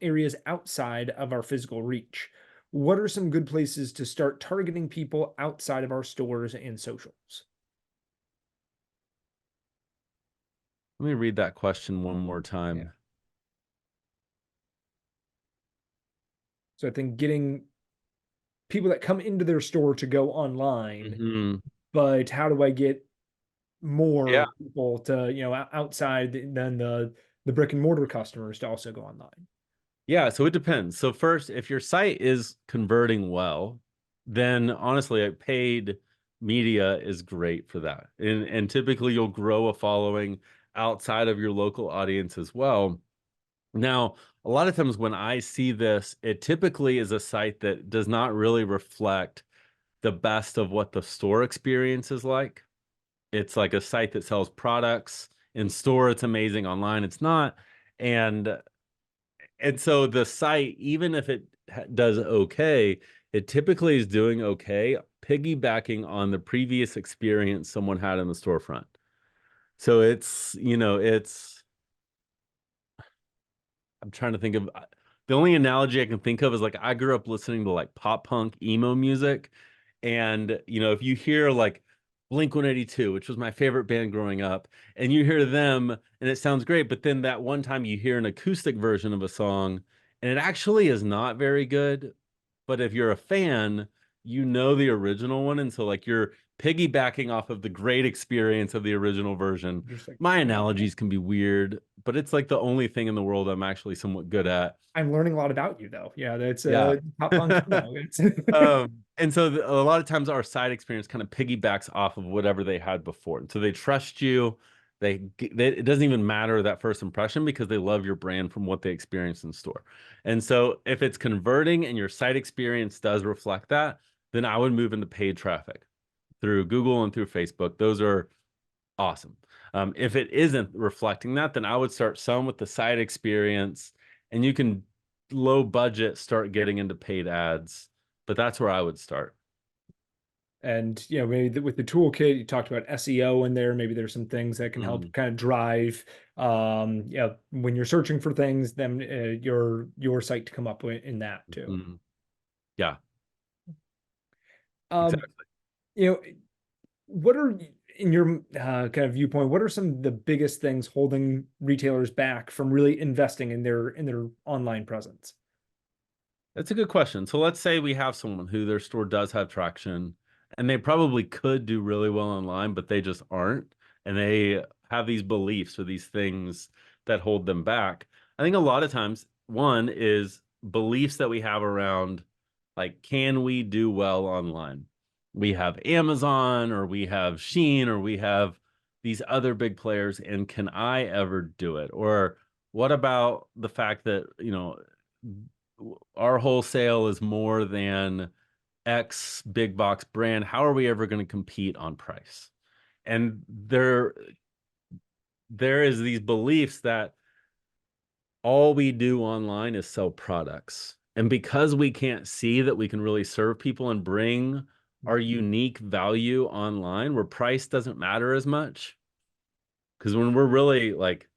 A: areas outside of our physical reach. What are some good places to start targeting people outside of our stores and socials?
B: Let me read that question one more
A: Yeah.
B: time.
A: So I think getting people that come into their store to go online,
B: Mhm.
A: but how do I get
B: Yeah.
A: more people to, outside than the brick and mortar customers to also go online?
B: Yeah, so it depends. So first, if your site is converting well, then honestly, paid media is great for that. And typically you'll grow a following outside of your local audience as well. Now, a lot of times when I see this, it typically is a site that does not really reflect the best of what the store experience is like. It's like a site that sells products. In store, it's amazing. Online, it's not. And so the site, even if it does okay, it typically is doing okay, piggybacking on the previous experience someone had in the storefront. So I'm trying to think of the only analogy I can think of is like I grew up listening to like pop punk emo music. And if you hear like Blink 182, which was my favorite band growing up, and you hear them and it sounds great, but then that one time you hear an acoustic version of a song and it actually is not very good. But if you're a fan, you know the original one. And so like you're piggybacking off of the great experience of the original version.
A: Interesting.
B: My
A: Yeah.
B: analogies can be weird, but it's like the only thing in the world I'm actually somewhat good at.
A: I'm learning a lot about you though. Yeah, that's
B: Yeah.
A: pop punk. It's
B: And so a lot of times our side experience kind of piggybacks off of whatever they had before. And so they trust you. It doesn't even matter that first impression because they love your brand from what they experience in store. And so if it's converting and your site experience does reflect that, then I would move into paid traffic through Google and through Facebook. Those are awesome. If it isn't reflecting that, then I would start some with the site experience, and you can low budget start getting into paid ads. But that's where I would start.
A: and maybe with the toolkit you talked about SEO in there. Maybe there's some things that can help
B: Mhm,
A: kind of drive when you're searching for things, then your site to come up in that too.
B: mhm. Yeah,
A: Um,
B: exactly.
A: you know, what are in your kind of viewpoint, what are some of the biggest things holding retailers back from really investing in their online presence?
B: That's a good question. So let's say we have someone who their store does have traction and they probably could do really well online, but they just aren't. And they have these beliefs or these things that hold them back. I think a lot of times, one is beliefs that we have around like, can we do well online? We have Amazon or we have Shein or we have these other big players, and can I ever do it? Or what about the fact that, our wholesale is more than X big box brand. How are we ever going to compete on price? And there is these beliefs that all we do online is sell products. And because we can't see that we can really serve people and bring our unique value online where price doesn't matter as much, because when we're really like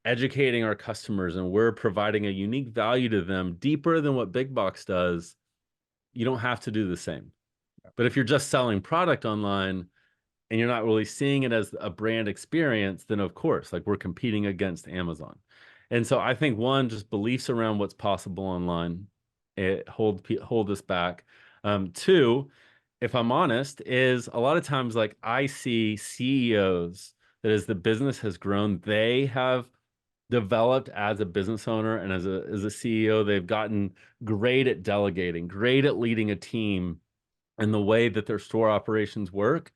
B: educating our customers and we're providing a unique value to them deeper than what big box does, you don't have to do the same. But if you're just selling product online and you're not really seeing it as a brand experience, then of course, like we're competing against Amazon. And so I think one, just beliefs around what's possible online, it hold us back. Two, if I'm honest, is a lot of times like I see CEOs that as the business has grown, they have developed as a business owner and as a CEO, they've gotten great at delegating, great at leading a team and the way that their store operations work.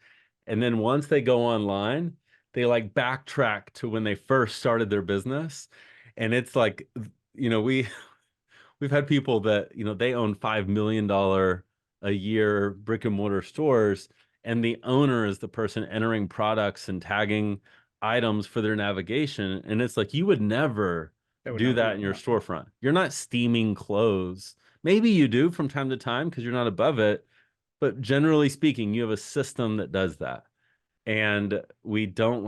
B: And then once they go online, they like backtrack to when they first started their business. And it's like, you know, we we've had people that, they own $5 million a year brick and mortar stores, and the owner is the person entering products and tagging items for their navigation. And it's like, you would never
A: That would
B: do
A: never
B: that
A: work.
B: in your
A: Yeah.
B: storefront. You're not steaming clothes. Maybe you do from time to time because you're not above it, but generally speaking, you have a system that does that. And we don't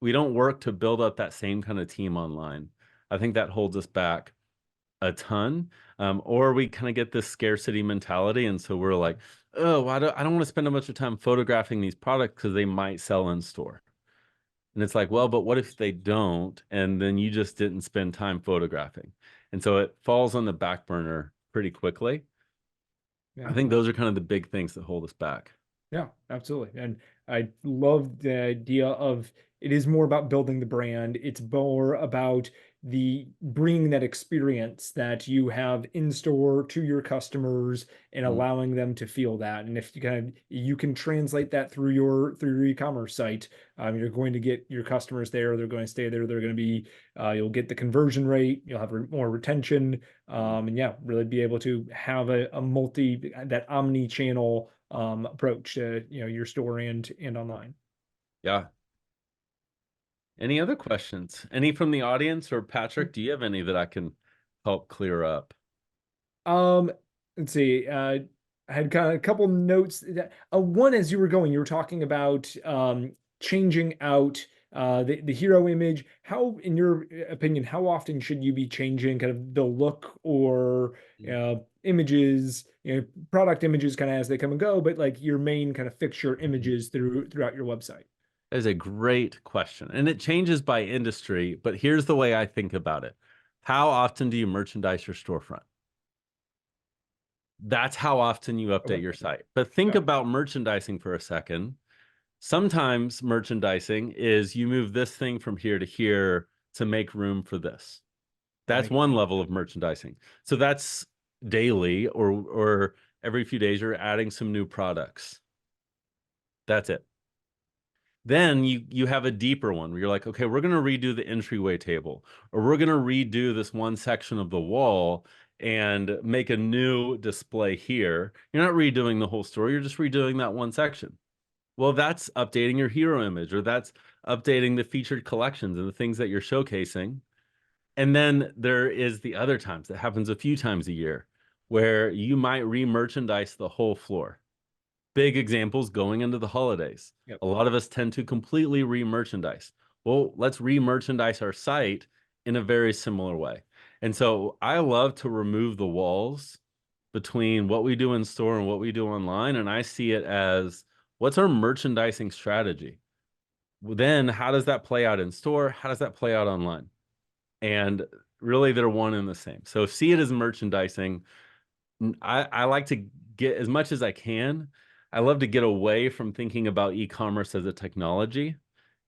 B: work to build up that same kind of team online. I think that holds us back a ton. Or we kind of get this scarcity mentality. And so we're like, oh, I don't want to spend a bunch of time photographing these products because they might sell in store. And it's like, well, but what if they don't? And then you just didn't spend time photographing. And so it falls on the back burner pretty quickly. I
A: Yeah.
B: think those are kind of the big things that hold us back.
A: Yeah, absolutely. And I love the idea of it is more about building the brand. It's more about the bringing that experience that you have in store to your customers and
B: Mm.
A: allowing them to feel that. And if you can translate that through your e-commerce site, you're going to get your customers there. They're going to stay there. They're going to be you'll get the conversion rate. You'll have more retention, and yeah, really be able to have a multi that omni-channel approach to your store and online.
B: Yeah. Any other questions? Any from the audience, or Patrick, do you have any that I can help clear up?
A: Um, let's see. I had kind of a couple notes that one as you were going, you were talking about changing out the hero image. How, in your opinion, how often should you be changing kind of the look or images, product images kind of as they come and go, but like your main kind of fixture images throughout your website?
B: That is a great question. And it changes by industry, but here's the way I think about it. How often do you merchandise your storefront? That's how often you update
A: Okay.
B: your site. But think
A: Yeah,
B: about merchandising for a second. Sometimes merchandising is you move this thing from here to here to make room for this. That's
A: right.
B: one level of merchandising. So that's daily, or every few days you're adding some new products. That's it. Then you have a deeper one where you're like, okay, we're going to redo the entryway table, or we're going to redo this one section of the wall and make a new display here. You're not redoing the whole store, you're just redoing that one section. Well, that's updating your hero image, or that's updating the featured collections and the things that you're showcasing. And then there is the other times that happens a few times a year where you might re-merchandise the whole floor. Big examples going into the holidays.
A: Yep.
B: A lot of us tend to completely re-merchandise. Well, let's re-merchandise our site in a very similar way. And so I love to remove the walls between what we do in store and what we do online. And I see it as, what's our merchandising strategy? Then how does that play out in store? How does that play out online? And really, they're one and the same. So see it as merchandising. I like to get as much as I can. I love to get away from thinking about e-commerce as a technology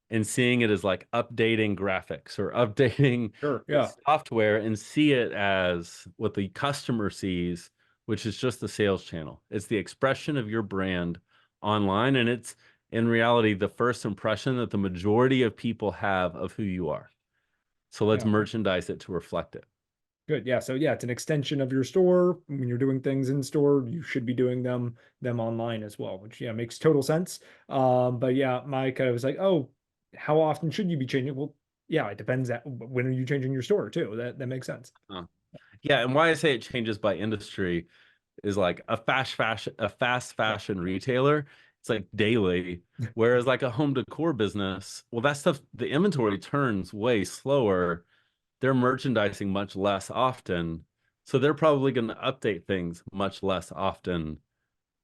B: and seeing it as like updating graphics or updating
A: Sure.
B: the
A: Yeah.
B: software, and see it as what the customer sees, which is just the sales channel. It's the expression of your brand online, and it's in reality the first impression that the majority of people have of who you are. So let's
A: Yeah.
B: merchandise it to reflect it.
A: Good. Yeah. So yeah, it's an extension of your store. When you're doing things in store, you should be doing them online as well, which yeah, makes total sense. But yeah, my kind of was like, oh, how often should you be changing? Well, yeah, it depends at when are you changing your store too. That makes sense.
B: Uh, yeah, and why I say it changes by industry is like a fast
A: Yeah.
B: fashion retailer, it's like daily. Whereas like a home decor business, well, that stuff, the inventory turns way slower. They're merchandising much less often. So they're probably going to update things much less often,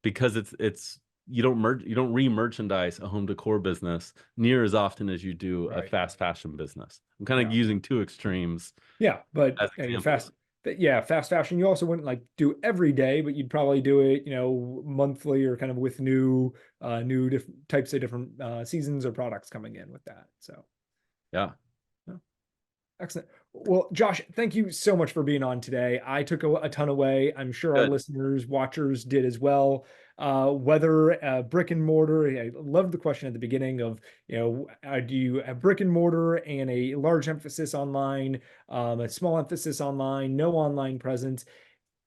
B: because it's you don't re-merchandise a home decor business near as often as you do a
A: Right.
B: fast fashion business. I'm kind of
A: Yeah.
B: using two extremes
A: Yeah. But
B: as
A: yeah,
B: examples.
A: yeah, fast fashion. You also wouldn't like do every day, but you'd probably do it, monthly or kind of with new different types of different seasons or products coming in with that. So.
B: Yeah,
A: Yeah. Excellent. Well, Josh, thank you so much for being on today. I took a ton away. I'm sure our
B: good.
A: listeners, watchers did as well. Whether brick and mortar, I loved the question at the beginning of, do you have brick and mortar and a large emphasis online, a small emphasis online, no online presence?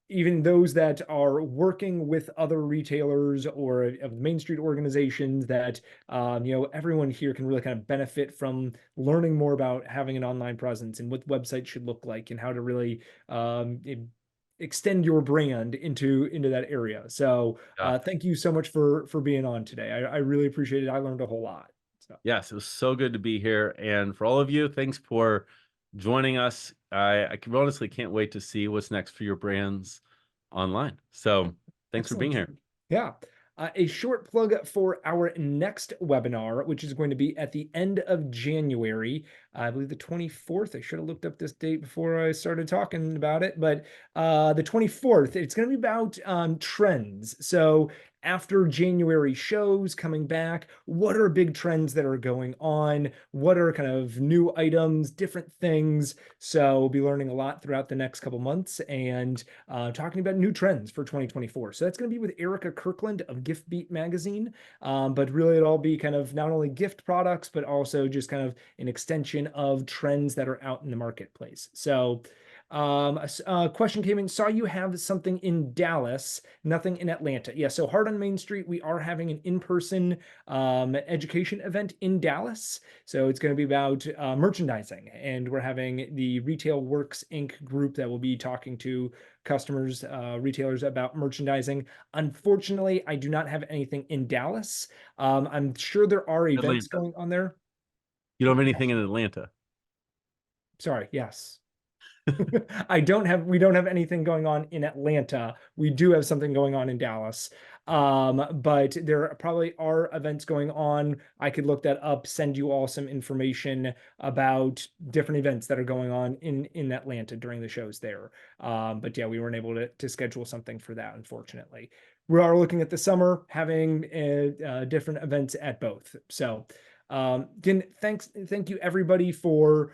A: Even those that are working with other retailers or of Main Street organizations that everyone here can really kind of benefit from learning more about having an online presence and what websites should look like and how to really extend your brand into that area. So
B: Yeah.
A: thank you so much for being on today. I really appreciate it. I learned a whole lot. So
B: Yes, it was so good to be here. And for all of you, thanks for joining us. I honestly can't wait to see what's next for your brands online. So thanks for being
A: excellent.
B: here.
A: Yeah. A short plug for our next webinar, which is going to be at the end of January, I believe the 24th. I should have looked up this date before I started talking about it, but the 24th, it's going to be about trends. So after January shows coming back, what are big trends that are going on? What are kind of new items, different things? So we'll be learning a lot throughout the next couple months and talking about new trends for 2024. So that's going to be with Erica Kirkland of Gift Beat magazine. But really it'll all be kind of not only gift products, but also just kind of an extension of trends that are out in the marketplace. So a question came in, saw you have something in Dallas, nothing in Atlanta. Yeah, so Hard on Main Street, we are having an in-person education event in Dallas. So it's going to be about merchandising, and we're having the Retail Works Inc. group that will be talking to customers, retailers about merchandising. Unfortunately, I do not have anything in Dallas. I'm sure there are events
B: Atlanta.
A: going on there.
B: You don't have
A: Yes.
B: anything in Atlanta.
A: Sorry, yes. We don't have anything going on in Atlanta. We do have something going on in Dallas. But there probably are events going on. I could look that up, send you all some information about different events that are going on in Atlanta during the shows there. But yeah, we weren't able to schedule something for that, unfortunately. We are looking at the summer, having different events at both. So again, thank you everybody for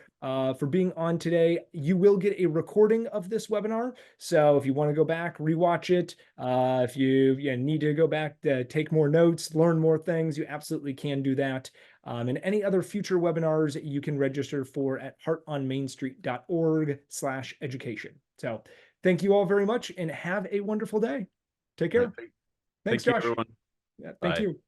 A: being on today. You will get a recording of this webinar, so if you want to go back, rewatch it, if you need to go back to take more notes, learn more things, you absolutely can do that. And any other future webinars you can register for at heartonmainstreet.org/education. So thank you all very much and have a wonderful day. Take care. Thanks,
B: Thank you,
A: Josh.
B: everyone.
A: Yeah, thank
B: Bye.
A: you.